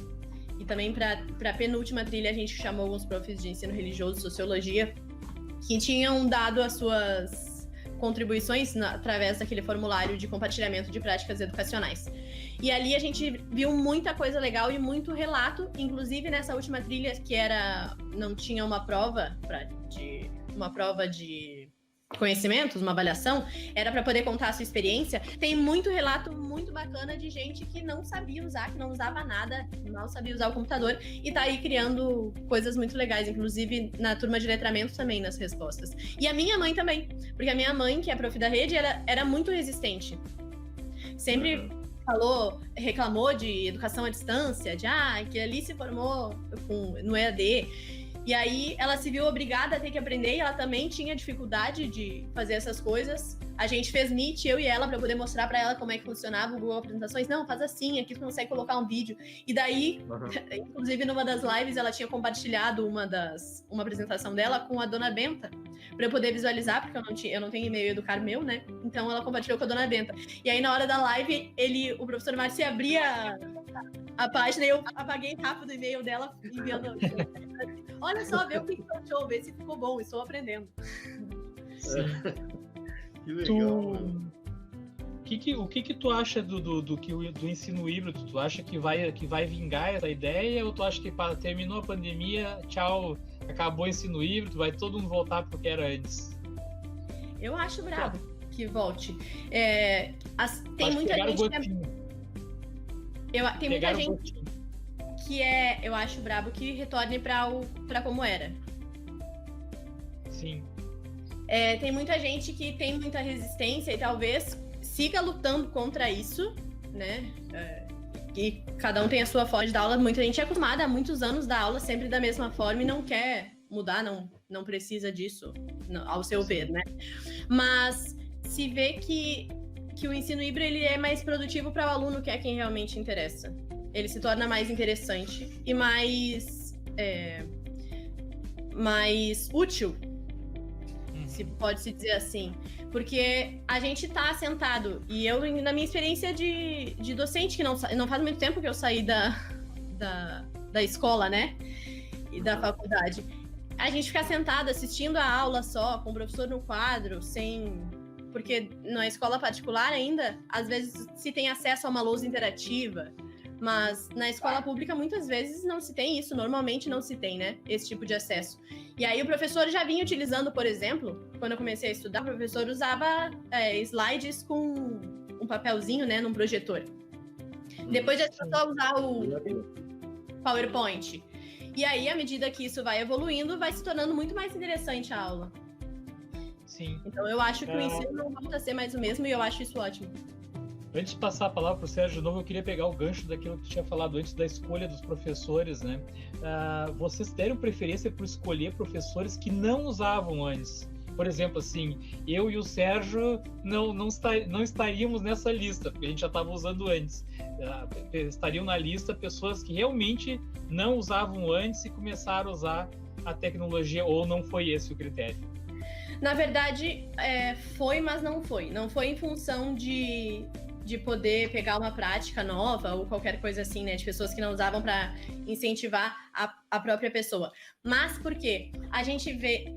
E também para a penúltima trilha a gente chamou alguns profs de ensino religioso, sociologia, que tinham dado as suas contribuições através daquele formulário de compartilhamento de práticas educacionais. E ali a gente viu muita coisa legal e muito relato, inclusive nessa última trilha que não tinha uma prova de conhecimentos, uma avaliação, era para poder contar a sua experiência. Tem muito relato muito bacana de gente que não sabia usar, que não usava nada, não sabia usar o computador e tá aí criando coisas muito legais, inclusive na turma de letramento também, nas respostas. E a minha mãe também, porque a minha mãe, que é prof da rede, era muito resistente. Sempre reclamou de educação à distância, que ali se formou no EAD. E aí ela se viu obrigada a ter que aprender e ela também tinha dificuldade de fazer essas coisas. A gente fez Meet, eu e ela, para poder mostrar para ela como é que funcionava o Google Apresentações. Não, faz assim, aqui tu consegue colocar um vídeo. E daí, inclusive numa das lives, ela tinha compartilhado uma apresentação dela com a Dona Benta, para eu poder visualizar, porque eu não tenho e-mail Educar meu, né? Então ela compartilhou com a Dona Benta. E aí na hora da live, o professor Márcio abria a página e eu apaguei rápido o e-mail dela, enviando... Olha só, vê o que tu achou, vê se ficou bom, estou aprendendo. Sim. Que legal. O que tu acha do ensino híbrido? Tu acha que vai vingar essa ideia ou tu acha que terminou a pandemia, tchau, acabou o ensino híbrido, vai todo mundo voltar pro que era antes? Eu acho brabo. que volte. Tem Acho muita que gente... Tem muita gente gostinho. que eu acho brabo que retorne pra como era. Sim. Tem muita gente que tem muita resistência e talvez siga lutando contra isso, né? Que cada um tem a sua forma de dar aula. Muita gente é acostumada há muitos anos da aula sempre da mesma forma e não quer mudar, não precisa disso, ao seu ver, né? Mas se vê que o ensino híbrido ele é mais produtivo para o aluno, que é quem realmente interessa. Ele se torna mais interessante e mais útil, se pode-se dizer assim. Porque a gente tá sentado, e eu, na minha experiência de docente, que não faz muito tempo que eu saí da escola, né? E da faculdade. A gente fica sentado assistindo a aula só, com o professor no quadro, porque na escola particular ainda, às vezes se tem acesso a uma lousa interativa, mas na escola pública muitas vezes não se tem isso, normalmente não se tem, né, esse tipo de acesso. E aí o professor já vinha utilizando, por exemplo, quando eu comecei a estudar, o professor usava slides com um papelzinho, né, num projetor. Depois já começou a usar o PowerPoint. E aí, à medida que isso vai evoluindo, vai se tornando muito mais interessante a aula. Sim. Então eu acho que o ensino não volta a ser mais o mesmo e eu acho isso ótimo. Antes de passar a palavra para o Sérgio de novo, eu queria pegar o gancho daquilo que tu tinha falado antes da escolha dos professores, né? Vocês deram preferência por escolher professores que não usavam antes. Por exemplo, assim, eu e o Sérgio não estaríamos nessa lista, porque a gente já estava usando antes. Estariam na lista pessoas que realmente não usavam antes e começaram a usar a tecnologia, ou não foi esse o critério? Na verdade, foi, mas não foi. Não foi em função de poder pegar uma prática nova ou qualquer coisa assim, né? De pessoas que não usavam para incentivar a própria pessoa. Mas por quê? A gente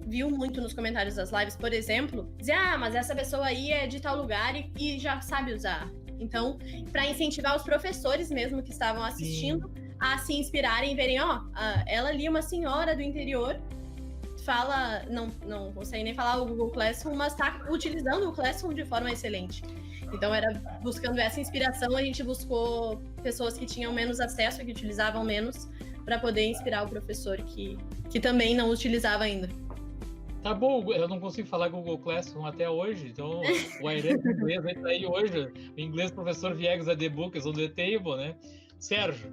viu muito nos comentários das lives, por exemplo, dizer, mas essa pessoa aí é de tal lugar e já sabe usar. Então, para incentivar os professores mesmo que estavam assistindo a se inspirarem e verem, ela ali, uma senhora do interior, fala, não consegue nem falar o Google Classroom, mas está utilizando o Classroom de forma excelente. Então, era buscando essa inspiração, a gente buscou pessoas que tinham menos acesso, que utilizavam menos, para poder inspirar o professor que também não utilizava ainda. Tá bom, eu não consigo falar Google Classroom até hoje, então o Airem em inglês vai sair hoje. O inglês, professor Viegas, a The Book is on the table, né? Sérgio.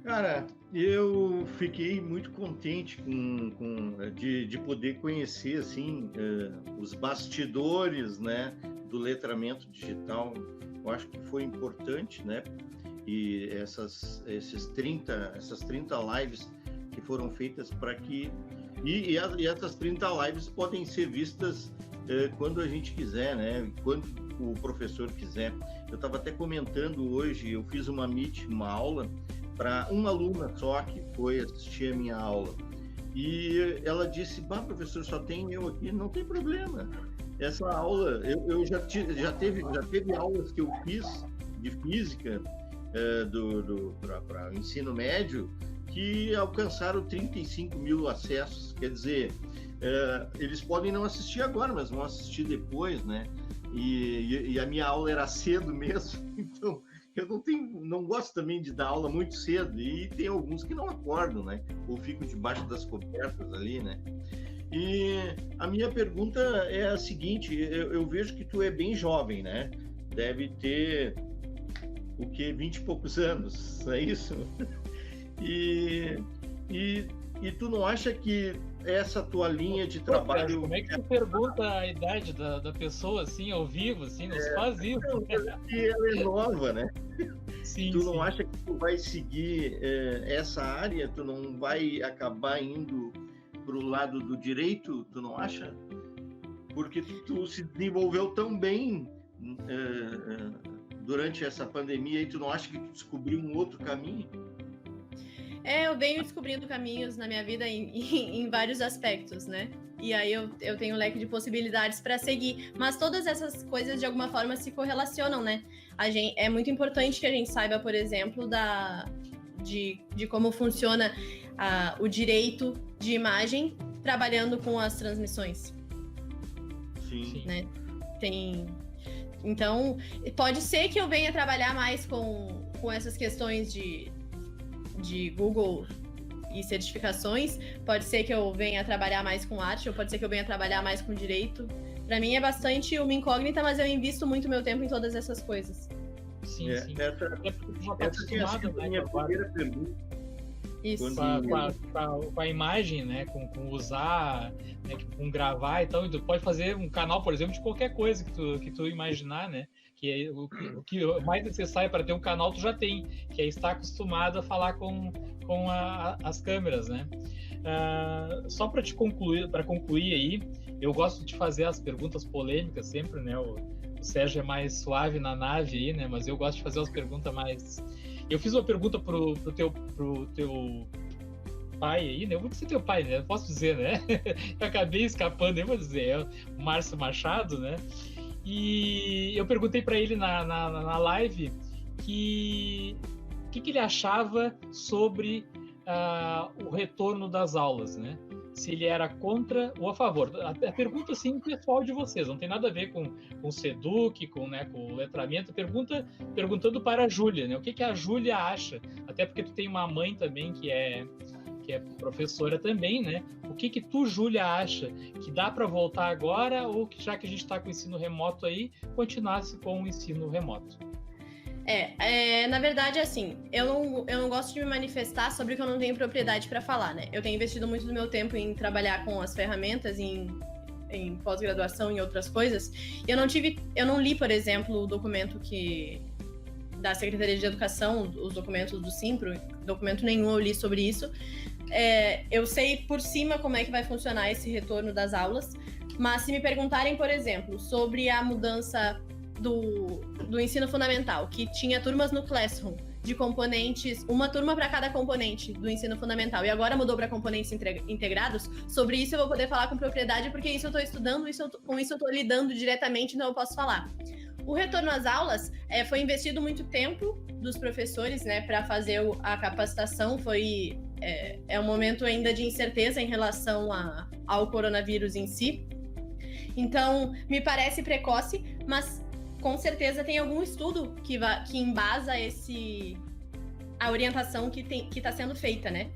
Cara, eu fiquei muito contente de poder conhecer assim os bastidores, né, do letramento digital. Eu acho que foi importante, né? E essas 30 lives que foram feitas para que e essas 30 lives podem ser vistas quando a gente quiser, né? Quando o professor quiser. Eu estava até comentando hoje, eu fiz uma aula para uma aluna só que foi assistir a minha aula. E ela disse, professor, só tem eu aqui. Não tem problema. Essa aula, eu já teve aulas que eu fiz de física para ensino médio que alcançaram 35 mil acessos. Quer dizer, eles podem não assistir agora, mas vão assistir depois, né? E a minha aula era cedo mesmo, então eu não gosto também de dar aula muito cedo, e tem alguns que não acordam, né? Ou ficam debaixo das cobertas ali, né? E a minha pergunta é a seguinte, eu vejo que tu é bem jovem, né? Deve ter, 20 e poucos anos, não é isso? E tu não acha que essa tua linha de trabalho... Como é que tu pergunta a idade da pessoa, assim, ao vivo, assim, nos faz isso? Porque ela é nova, né? Sim, tu não acha que tu vai seguir essa área? Tu não vai acabar indo pro lado do direito? Tu não acha? Porque tu se desenvolveu tão bem durante essa pandemia e tu não acha que tu descobriu um outro caminho? Eu venho descobrindo caminhos na minha vida em vários aspectos, né? E aí eu tenho um leque de possibilidades para seguir. Mas todas essas coisas, de alguma forma, se correlacionam, né? É muito importante que a gente saiba, por exemplo, de como funciona o direito de imagem trabalhando com as transmissões. Sim. Né? Então, pode ser que eu venha trabalhar mais com essas questões de Google e certificações, pode ser que eu venha trabalhar mais com arte, ou pode ser que eu venha trabalhar mais com direito. Para mim é bastante uma incógnita, mas eu invisto muito meu tempo em todas essas coisas. Sim. Essa tinha sido a minha primeira pergunta. Isso. Com a imagem, né? Com usar, né, com gravar e tal. Tu pode fazer um canal, por exemplo, de qualquer coisa que tu imaginar, né? Que o que mais necessário para ter um canal tu já tem, que é estar acostumado a falar com as câmeras, né? Só para concluir aí, eu gosto de fazer as perguntas polêmicas sempre, né? O Sérgio é mais suave na nave aí, né? Mas eu gosto de fazer as perguntas mais... Eu fiz uma pergunta pro teu pai aí, né? Eu vou dizer teu pai, né? Eu posso dizer, né? Eu acabei escapando, eu vou dizer, é o Márcio Machado, né? E eu perguntei para ele na live o que ele achava sobre o retorno das aulas, né? Se ele era contra ou a favor. A pergunta, assim, pessoal de vocês, não tem nada a ver com o SEDUC, com o letramento. Perguntando para a Júlia, né? O que a Júlia acha? Até porque tu tem uma mãe também que é professora também, né? O que tu, Júlia, acha? Que dá para voltar agora ou que, já que a gente está com o ensino remoto aí, continuasse com o ensino remoto? Na verdade, assim, eu não gosto de me manifestar sobre o que eu não tenho propriedade para falar, né? Eu tenho investido muito do meu tempo em trabalhar com as ferramentas, em pós-graduação e outras coisas. Eu não li, por exemplo, o documento da Secretaria de Educação, os documentos do Simpro, documento nenhum eu li sobre isso. Eu sei por cima como é que vai funcionar esse retorno das aulas, mas se me perguntarem, por exemplo, sobre a mudança do ensino fundamental, que tinha turmas no Classroom de componentes, uma turma para cada componente do ensino fundamental, e agora mudou para componentes integrados, sobre isso eu vou poder falar com propriedade, porque isso eu estou estudando, com isso eu estou lidando diretamente, então eu posso falar. O retorno às aulas foi investido muito tempo dos professores, né, para fazer a capacitação, é um momento ainda de incerteza em relação ao coronavírus em si, então me parece precoce, mas com certeza tem algum estudo que embasa a orientação que está sendo feita, né?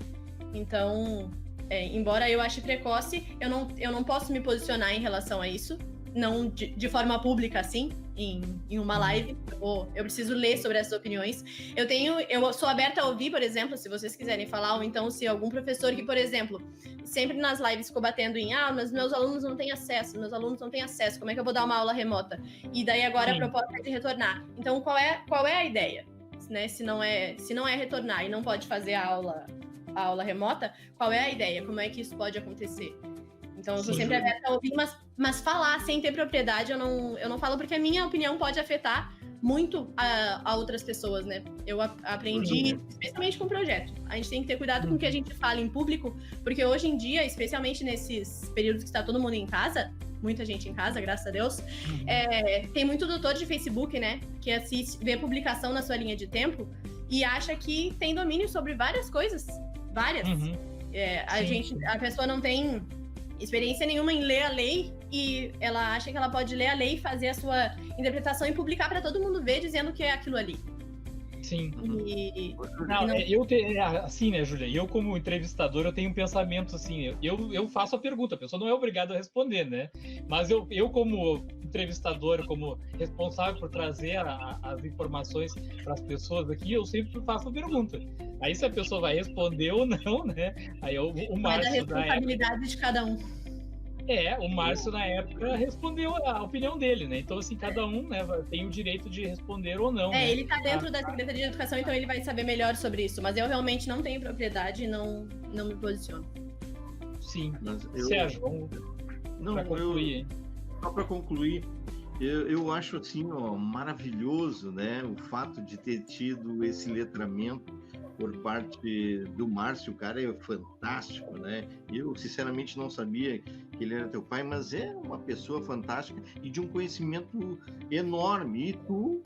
Então, embora eu ache precoce, eu não posso me posicionar em relação a isso, não de forma pública, assim, em uma live. Eu preciso ler sobre essas opiniões. Eu sou aberta a ouvir, por exemplo, se vocês quiserem falar, ou então se algum professor que, por exemplo, sempre nas lives ficou batendo mas meus alunos não têm acesso, como é que eu vou dar uma aula remota? E daí agora a proposta é de retornar. Então, qual é a ideia? Né? Se não é retornar e não pode fazer a aula remota, qual é a ideia? Como é que isso pode acontecer? Então, eu sou sempre aberta a ouvir, mas falar sem ter propriedade, eu não falo, porque a minha opinião pode afetar muito a outras pessoas, né? Eu aprendi, especialmente com o projeto. A gente tem que ter cuidado com o que a gente fala em público, porque hoje em dia, especialmente nesses períodos que está todo mundo em casa, muita gente em casa, graças a Deus, tem muito doutor de Facebook, né? Que vê publicação na sua linha de tempo e acha que tem domínio sobre várias coisas. Várias. A pessoa não tem experiência nenhuma em ler a lei e ela acha que ela pode ler a lei e fazer a sua interpretação e publicar para todo mundo ver dizendo que é aquilo ali. Sim. Assim, né, Júlia? Eu, como entrevistador, eu tenho um pensamento assim, eu faço a pergunta, a pessoa não é obrigada a responder, né? Mas eu como entrevistador, como responsável por trazer as informações para as pessoas aqui, eu sempre faço a pergunta. Aí se a pessoa vai responder ou não, né? Aí o Márcio... É da responsabilidade de cada um. O Márcio, na época, respondeu a opinião dele, né? Então, assim, cada um, né, tem o direito de responder ou não. Né? Ele tá dentro da Secretaria de Educação, então ele vai saber melhor sobre isso. Mas eu realmente não tenho propriedade e não me posiciono. Sim. Sérgio, para concluir. Só para concluir, eu acho, assim, maravilhoso, né? O fato de ter tido esse letramento por parte do Márcio. O cara é fantástico, né? Eu, sinceramente, não sabia que ele era teu pai, mas é uma pessoa fantástica e de um conhecimento enorme. E tu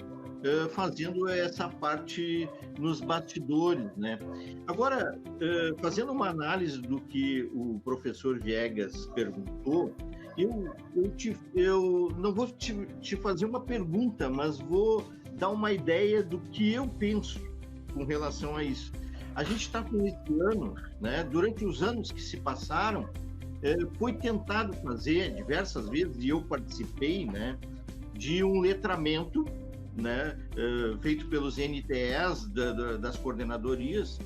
fazendo essa parte nos bastidores, né? Agora, fazendo uma análise do que o professor Viegas perguntou, Eu não vou te fazer uma pergunta, mas vou dar uma ideia do que eu penso com relação a isso. A gente está com esse ano, né? Durante os anos que se passaram, foi tentado fazer diversas vezes, e eu participei, né, de um letramento, né, feito pelos NTEs das coordenadorias.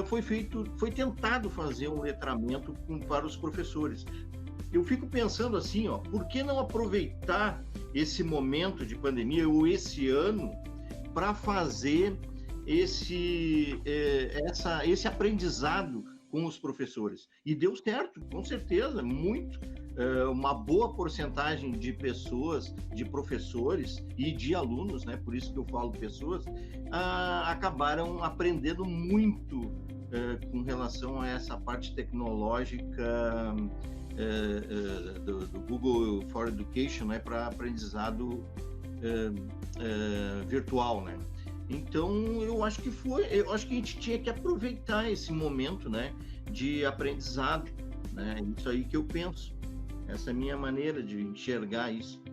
Foi tentado fazer um letramento para os professores. Eu fico pensando assim, ó, por que não aproveitar esse momento de pandemia ou esse ano para fazer esse aprendizado com os professores? E deu certo, com certeza, muito. Uma boa porcentagem de pessoas, de professores e de alunos, né, por isso que eu falo pessoas, acabaram aprendendo muito com relação a essa parte tecnológica do Google for Education, né, para aprendizado virtual, né? Então, eu acho que a gente tinha que aproveitar esse momento, né, de aprendizado, né? Isso aí que eu penso. Essa é a minha maneira de enxergar isso.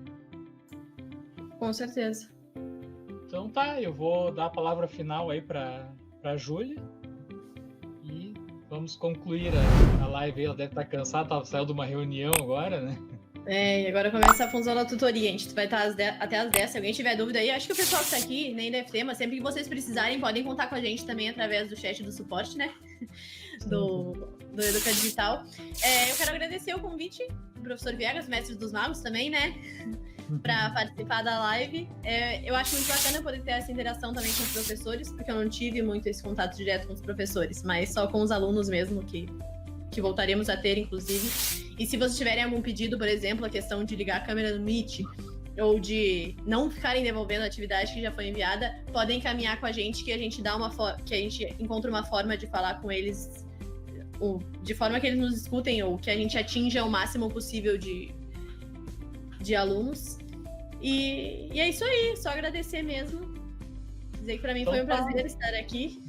Com certeza. Então tá, eu vou dar a palavra final aí para a Júlia e vamos concluir a live. Ela deve estar cansada, saiu de uma reunião agora, né? E agora começa a função da tutoria. A gente vai estar até às 10. Se alguém tiver dúvida aí, acho que o pessoal que está aqui nem deve ter, mas sempre que vocês precisarem, podem contar com a gente também através do chat do suporte, né? Do Educa Digital. Eu quero agradecer o convite do professor Viegas, mestre dos magos também, né? Para participar da live. Eu acho muito bacana poder ter essa interação também com os professores, porque eu não tive muito esse contato direto com os professores, mas só com os alunos mesmo, que voltaremos a ter, inclusive. E se vocês tiverem algum pedido, por exemplo, a questão de ligar a câmera no Meet, ou de não ficarem devolvendo a atividade que já foi enviada, podem encaminhar com a gente, que a gente que a gente encontra uma forma de falar com eles, de forma que eles nos escutem, ou que a gente atinja o máximo possível de alunos. E é isso aí, só agradecer mesmo. Dizer que para mim então, foi um prazer estar aqui.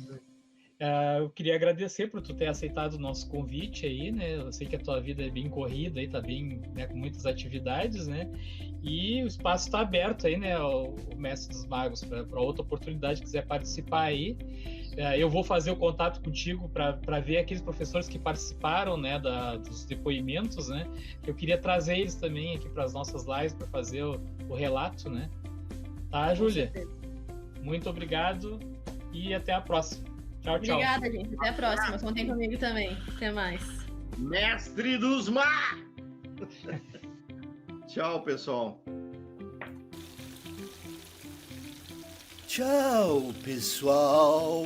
Eu queria agradecer por tu ter aceitado o nosso convite aí, né? Eu sei que a tua vida é bem corrida aí, tá bem, né, com muitas atividades, né? E o espaço está aberto aí, né? O Mestre dos Magos, para outra oportunidade, quiser participar aí. Eu vou fazer o contato contigo para ver aqueles professores que participaram, né, dos depoimentos, né? Eu queria trazer eles também aqui para as nossas lives para fazer o relato, né? Tá, Júlia? Muito obrigado e até a próxima. Tchau, tchau. Obrigada, gente. Até a próxima. Contem comigo também. Até mais. Mestre dos Magos! Tchau, pessoal. Tchau, pessoal.